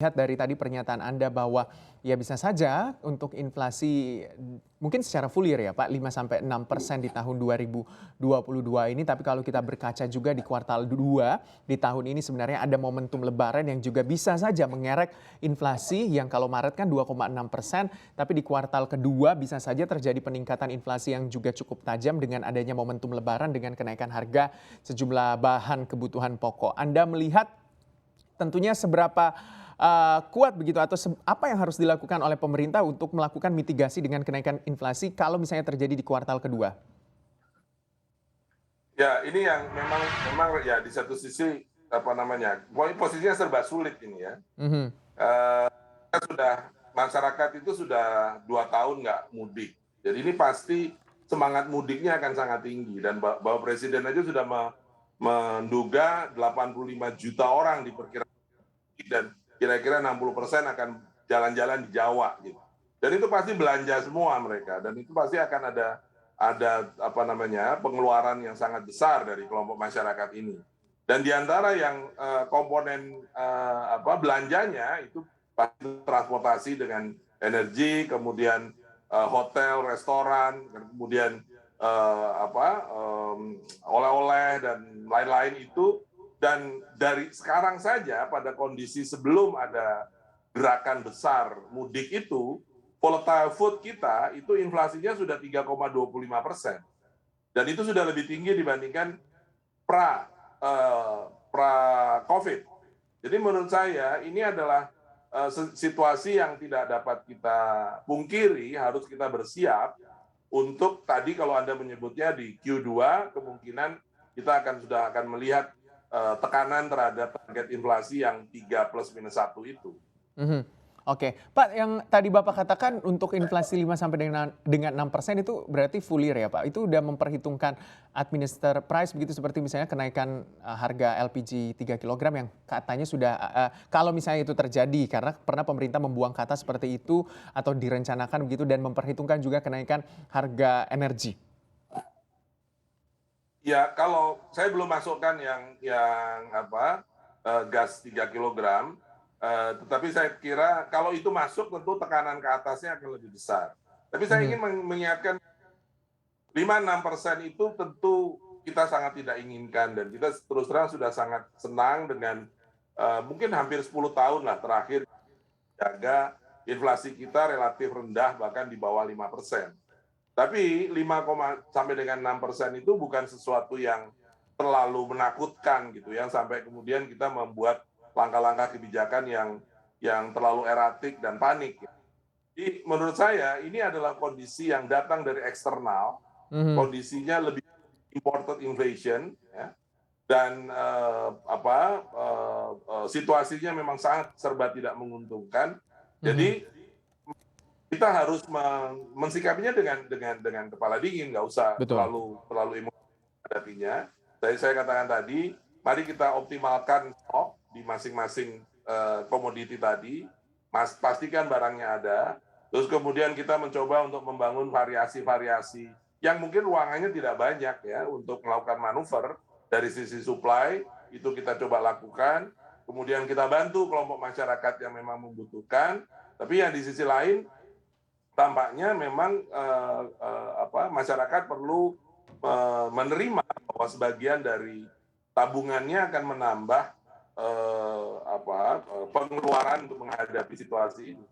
Lihat dari tadi pernyataan Anda bahwa ya bisa saja untuk inflasi mungkin secara full year ya Pak 5-6% di tahun 2022 ini, tapi kalau kita berkaca juga di kuartal 2 di tahun ini sebenarnya ada momentum lebaran yang juga bisa saja mengerek inflasi yang kalau Maret kan 2,6%, tapi di kuartal kedua bisa saja terjadi peningkatan inflasi yang juga cukup tajam dengan adanya momentum lebaran dengan kenaikan harga sejumlah bahan kebutuhan pokok. Anda melihat tentunya seberapa kuat begitu atau apa yang harus dilakukan oleh pemerintah untuk melakukan mitigasi dengan kenaikan inflasi kalau misalnya terjadi di kuartal kedua? Ya, ini yang memang ya di satu sisi apa namanya, posisinya serba sulit ini ya. Mhm. Kita sudah masyarakat itu sudah 2 tahun nggak mudik. Jadi ini pasti semangat mudiknya akan sangat tinggi dan Bapak Presiden aja sudah menduga 85 juta orang diperkirakan dan kira-kira 60% akan jalan-jalan di Jawa gitu. Dan itu pasti belanja semua mereka dan itu pasti akan ada apa namanya pengeluaran yang sangat besar dari kelompok masyarakat ini. Dan di antara yang komponen apa belanjanya itu pasti transportasi dengan energi, kemudian hotel, restoran, dan kemudian oleh-oleh dan lain-lain itu. Dan dari sekarang saja pada kondisi sebelum ada gerakan besar mudik itu, volatile food kita itu inflasinya sudah 3,25%. Dan itu sudah lebih tinggi dibandingkan pra pra COVID. Jadi menurut saya ini adalah situasi yang tidak dapat kita pungkiri, harus kita bersiap untuk tadi kalau Anda menyebutnya di Q2 kemungkinan kita sudah akan melihat tekanan terhadap target inflasi yang 3 plus minus 1 itu. Mhm. Oke, Pak, yang tadi Bapak katakan untuk inflasi 5 sampai dengan 6% itu berarti full year ya, Pak? Itu udah memperhitungkan administer price begitu seperti misalnya kenaikan harga LPG 3 kilogram yang katanya sudah kalau misalnya itu terjadi karena pernah pemerintah membuang kata seperti itu atau direncanakan begitu dan memperhitungkan juga kenaikan harga energi. Ya, kalau saya belum masukkan yang apa gas 3 kilogram, tetapi saya kira kalau itu masuk tentu tekanan ke atasnya akan lebih besar. Tapi saya Mhm. ingin mengingatkan 5-6% itu tentu kita sangat tidak inginkan dan kita terus terang sudah sangat senang dengan mungkin hampir 10 tahun lah terakhir jaga inflasi kita relatif rendah bahkan di bawah 5%. Tapi 5, sampai dengan 6% itu bukan sesuatu yang terlalu menakutkan gitu ya, sampai kemudian kita membuat langkah-langkah kebijakan yang terlalu eratik dan panik. Jadi menurut saya ini adalah kondisi yang datang dari eksternal, Mhm. kondisinya lebih imported inflation, ya, dan situasinya memang sangat serba tidak menguntungkan. Mhm. Jadi kita harus mensikapinya dengan kepala dingin, nggak usah Betul. terlalu emosi menghadapinya. Saya katakan tadi, mari kita optimalkan stok di masing-masing komoditi tadi, pastikan barangnya ada, terus kemudian kita mencoba untuk membangun variasi-variasi yang mungkin ruangannya tidak banyak ya untuk melakukan manuver dari sisi supply, itu kita coba lakukan, kemudian kita bantu kelompok masyarakat yang memang membutuhkan, tapi yang di sisi lain tampaknya memang masyarakat perlu menerima bahwa sebagian dari tabungannya akan menambah pengeluaran untuk menghadapi situasi ini.